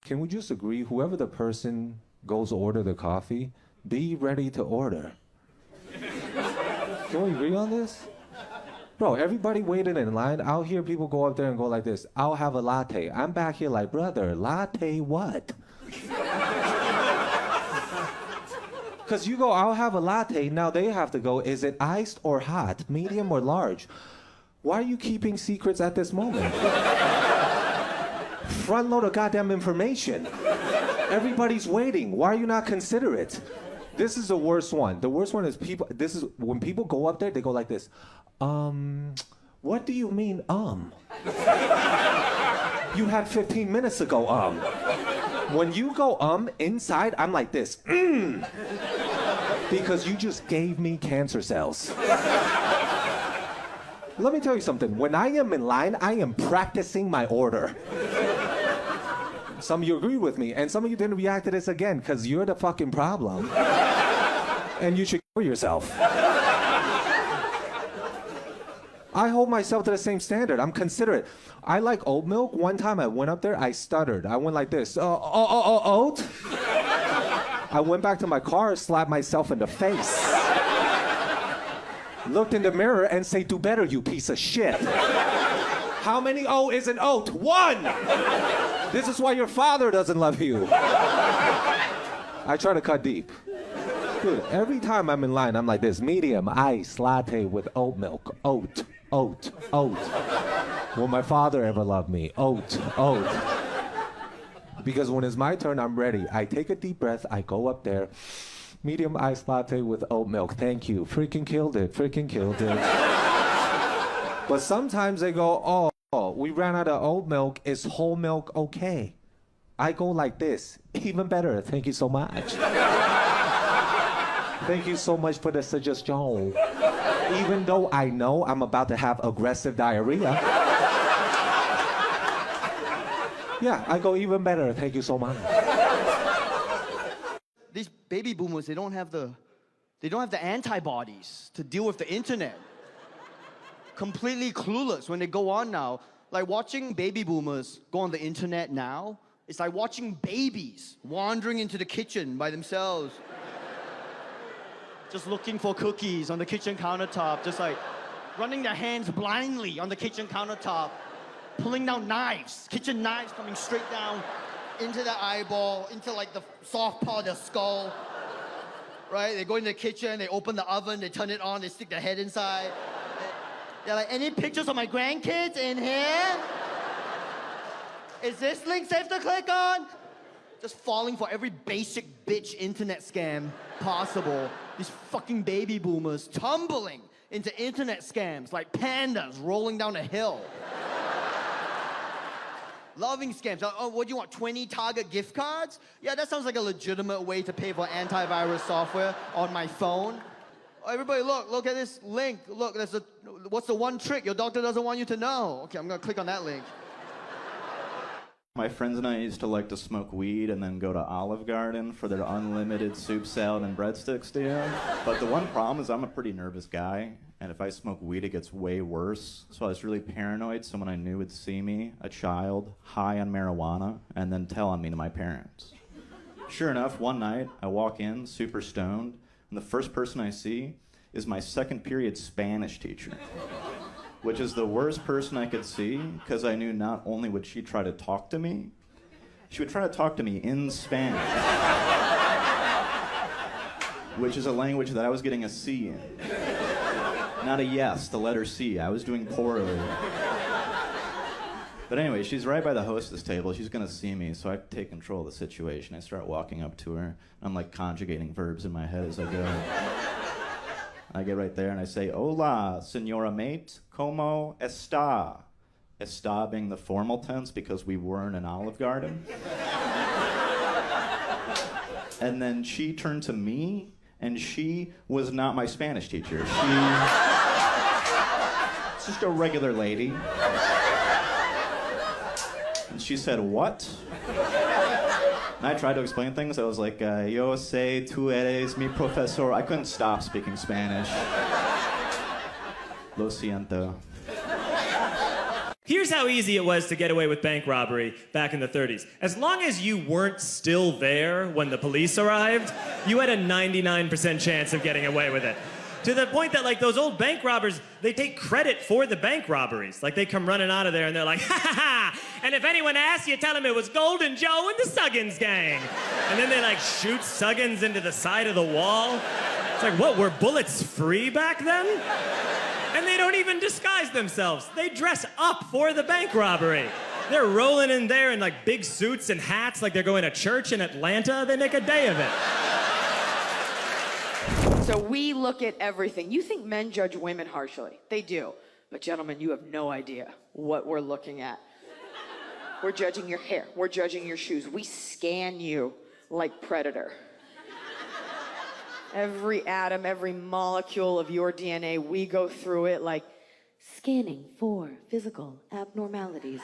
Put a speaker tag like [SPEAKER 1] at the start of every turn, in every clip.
[SPEAKER 1] Can we just agree, whoever the person goes to order the coffee, be ready to order? Can we agree on this? Bro, everybody waiting in line. I'll hear people go up there and go like this, I'll have a latte. I'm back here like, brother, latte what? Because you go, I'll have a latte. Now they have to go, is it iced or hot, medium or large? Why are you keeping secrets at this moment? Front load of goddamn information. Everybody's waiting. Why are you not considerate? This is the worst one. The worst one is when people go up there, they go like this. What do you mean, You had 15 minutes ago, When you go, inside, I'm like this, Because you just gave me cancer cells. Let me tell you something. When I am in line, I am practicing my order. Some of you agree with me, and some of you didn't react to this again, because you're the fucking problem. And you should kill yourself. I hold myself to the same standard. I'm considerate. I like oat milk. One time I went up there, I stuttered. I went like this, oat? I went back to my car, slapped myself in the face. Looked in the mirror and say, do better, you piece of shit. How many O is an oat? 1! This is why your father doesn't love you. I try to cut deep. Dude, every time I'm in line, I'm like this, medium, ice, latte with oat milk. Oat, oat, oat. Will my father ever love me? Oat, oat. Because when it's my turn, I'm ready. I take a deep breath, I go up there, medium iced latte with oat milk. Thank you. Freaking killed it. Freaking killed it. But sometimes they go, oh, we ran out of oat milk. Is whole milk okay? I go like this. Even better. Thank you so much. Thank you so much for the suggestion. Even though I know I'm about to have aggressive diarrhea. Yeah, I go even better. Thank you so much.
[SPEAKER 2] These baby boomers, they don't have the antibodies to deal with the internet. Completely clueless when they go on now. Like watching baby boomers go on the internet now, it's like watching babies wandering into the kitchen by themselves. Just looking for cookies on the kitchen countertop, just like running their hands blindly on the kitchen countertop, pulling down knives, kitchen knives coming straight down into the eyeball, into like the soft part of the skull, right? They go in the kitchen, they open the oven, they turn it on, they stick their head inside. They're like, any pictures of my grandkids in here? Is this link safe to click on? Just falling for every basic bitch internet scam possible. These fucking baby boomers tumbling into internet scams like pandas rolling down a hill. Loving scams. Oh, what do you want, 20 Target gift cards? Yeah, that sounds like a legitimate way to pay for antivirus software on my phone. Oh, everybody, look at this link. Look, what's the one trick your doctor doesn't want you to know? Okay, I'm gonna click on that link.
[SPEAKER 3] My friends and I used to like to smoke weed and then go to Olive Garden for their unlimited soup, salad, and breadsticks deal. But the one problem is I'm a pretty nervous guy, and if I smoke weed, it gets way worse. So I was really paranoid someone I knew would see me, a child, high on marijuana, and then tell on me to my parents. Sure enough, one night, I walk in, super stoned, and the first person I see is my second period Spanish teacher. Which is the worst person I could see, because I knew not only would she try to talk to me, she would try to talk to me in Spanish. Which is a language that I was getting a C in. Not a yes, the letter C. I was doing poorly. But anyway, she's right by the hostess table. She's gonna see me, so I take control of the situation. I start walking up to her. I'm like conjugating verbs in my head as I go. I get right there and I say, hola, señora mate, ¿cómo está? Está being the formal tense because we were in an Olive Garden. And then she turned to me, and she was not my Spanish teacher. She's just a regular lady. And she said, what? And I tried to explain things. I was like, yo sé, tú eres mi profesor. I couldn't stop speaking Spanish. Lo siento.
[SPEAKER 4] Here's how easy it was to get away with bank robbery back in the 30s. As long as you weren't still there when the police arrived, you had a 99% chance of getting away with it. To the point that, like, those old bank robbers, they take credit for the bank robberies. Like, they come running out of there and they're like, ha ha ha! And if anyone asks you, tell them it was Golden Joe and the Suggins gang. And then they, like, shoot Suggins into the side of the wall. It's like, what, were bullets free back then? And they don't even disguise themselves. They dress up for the bank robbery. They're rolling in there in, like, big suits and hats like they're going to church in Atlanta. They make a day of it.
[SPEAKER 5] So we look at everything. You think men judge women harshly. They do. But gentlemen, you have no idea what we're looking at. We're judging your hair. We're judging your shoes. We scan you like Predator. Every atom, every molecule of your DNA, we go through it like scanning for physical abnormalities.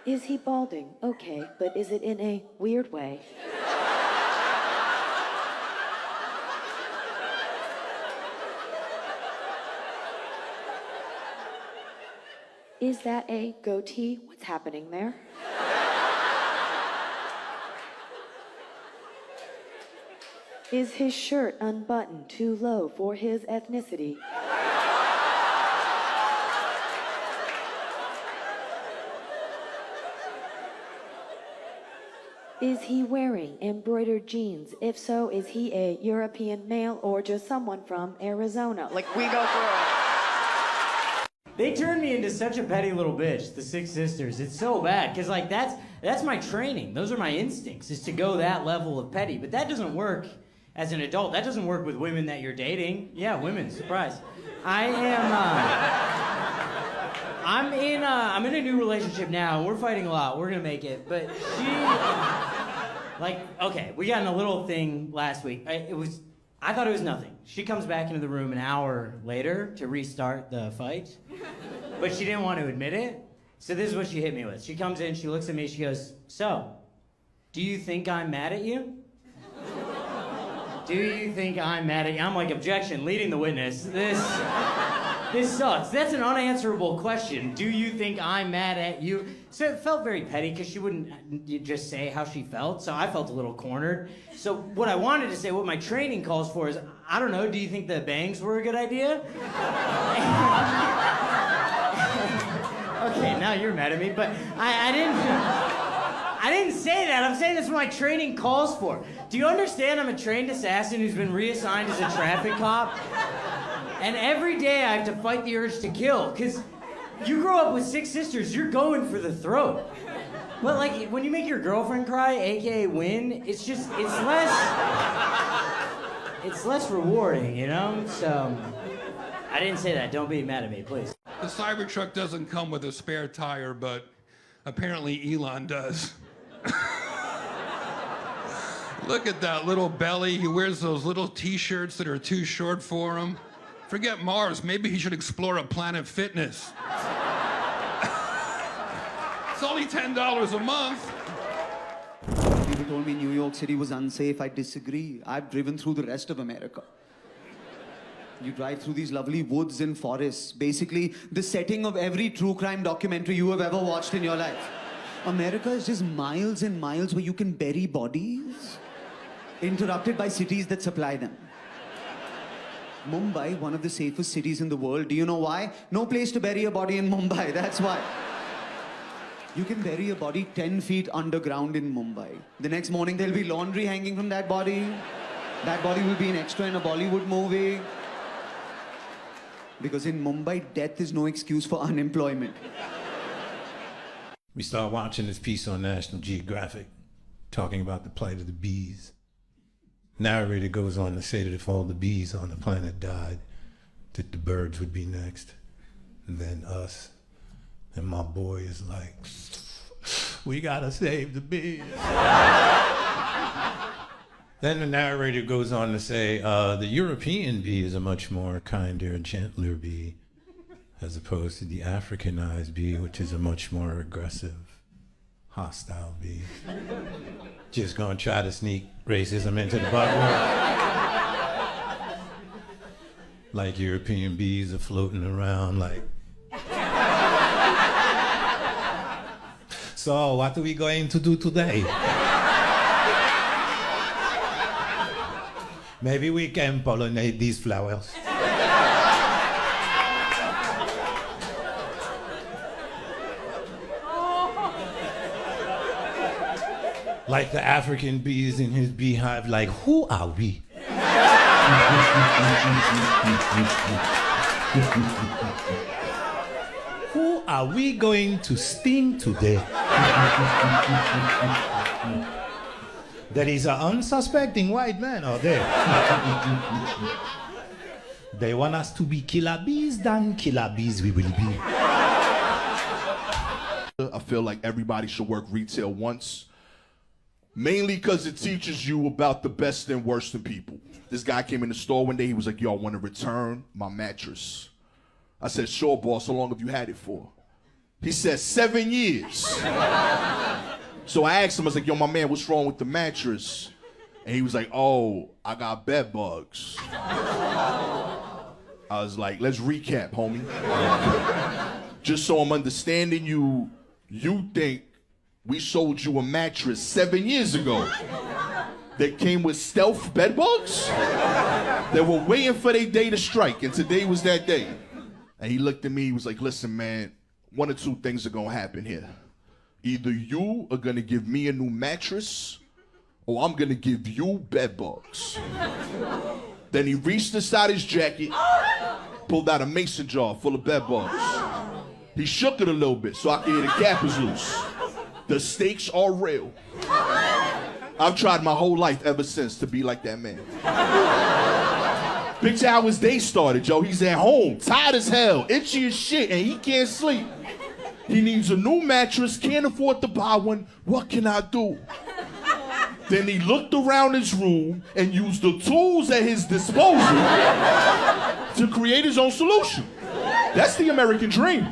[SPEAKER 5] Is he balding? Okay, but is it in a weird way? Is that a goatee? What's happening there? Is his shirt unbuttoned too low for his ethnicity? Is he wearing embroidered jeans? If so, is he a European male or just someone from Arizona? Like, we go through it.
[SPEAKER 6] They turned me into such a petty little bitch, the Six Sisters. It's so bad, because, like, that's my training. Those are my instincts, is to go that level of petty. But that doesn't work as an adult. That doesn't work with women that you're dating. Yeah, women, surprise. I'm in a new relationship now, and we're fighting a lot. We're gonna make it. But okay, we got in a little thing last week. I thought it was nothing. She comes back into the room an hour later to restart the fight, but she didn't want to admit it. So this is what she hit me with. She comes in, she looks at me, she goes, "So, do you think I'm mad at you? Do you think I'm mad at you?" I'm like, objection, leading the witness. This sucks. That's an unanswerable question. Do you think I'm mad at you? So it felt very petty because she wouldn't just say how she felt, so I felt a little cornered. So what I wanted to say, what my training calls for is, I don't know, do you think the bangs were a good idea? Okay, now you're mad at me, but I didn't say that. I'm saying that's what my training calls for. Do you understand I'm a trained assassin who's been reassigned as a traffic cop? And every day I have to fight the urge to kill, because you grow up with six sisters, you're going for the throat. But like, when you make your girlfriend cry, AKA win, it's less rewarding, you know? So, I didn't say that. Don't be mad at me, please.
[SPEAKER 7] The Cybertruck doesn't come with a spare tire, but apparently Elon does. Look at that little belly. He wears those little t-shirts that are too short for him. Forget Mars, maybe he should explore a Planet Fitness. It's only $10 a month.
[SPEAKER 8] People told me New York City was unsafe. I disagree. I've driven through the rest of America. You drive through these lovely woods and forests. Basically, the setting of every true crime documentary you have ever watched in your life. America is just miles and miles where you can bury bodies, interrupted by cities that supply them. Mumbai, one of the safest cities in the world. Do you know why? No place to bury a body in Mumbai, that's why. You can bury a body 10 feet underground in Mumbai. The next morning there'll be laundry hanging from that body. That body will be an extra in a Bollywood movie. Because in Mumbai, death is no excuse for unemployment.
[SPEAKER 9] We started watching this piece on National Geographic talking about the plight of the bees. Narrator goes on to say that if all the bees on the planet died, that the birds would be next, and then us. And my boy is like, we gotta save the bees. Then the narrator goes on to say, the European bee is a much more kinder and gentler bee, as opposed to the Africanized bee, which is a much more aggressive, hostile bee. Just gonna try to sneak racism into the bug world. Like European bees are floating around like. So, what are we going to do today? Maybe we can pollinate these flowers. Like the African bees in his beehive, like, who are we? Who are we going to sting today? There is an unsuspecting white man out there. They want us to be killer bees, then killer bees we will be.
[SPEAKER 10] I feel like everybody should work retail once. Mainly because it teaches you about the best and worst in people. This guy came in the store one day, he was like, yo, I want to return my mattress. I said, sure, boss, how long have you had it for? He said, 7 years. So I asked him, I was like, yo, my man, what's wrong with the mattress? And he was like, oh, I got bed bugs. I was like, let's recap, homie. Just so I'm understanding you, you think we sold you a mattress 7 years ago that came with stealth bed bugs? They were waiting for their day to strike, and today was that day. And he looked at me, he was like, listen, man, one or two things are gonna happen here. Either you are gonna give me a new mattress, or I'm gonna give you bed bugs. Then he reached inside his jacket, pulled out a mason jar full of bed bugs. He shook it a little bit so I could hear the gappers loose. The stakes are real. I've tried my whole life ever since to be like that man. Picture how his day started, Joe. He's at home, tired as hell, itchy as shit, and he can't sleep. He needs a new mattress, can't afford to buy one. What can I do? Then he looked around his room and used the tools at his disposal to create his own solution. That's the American dream.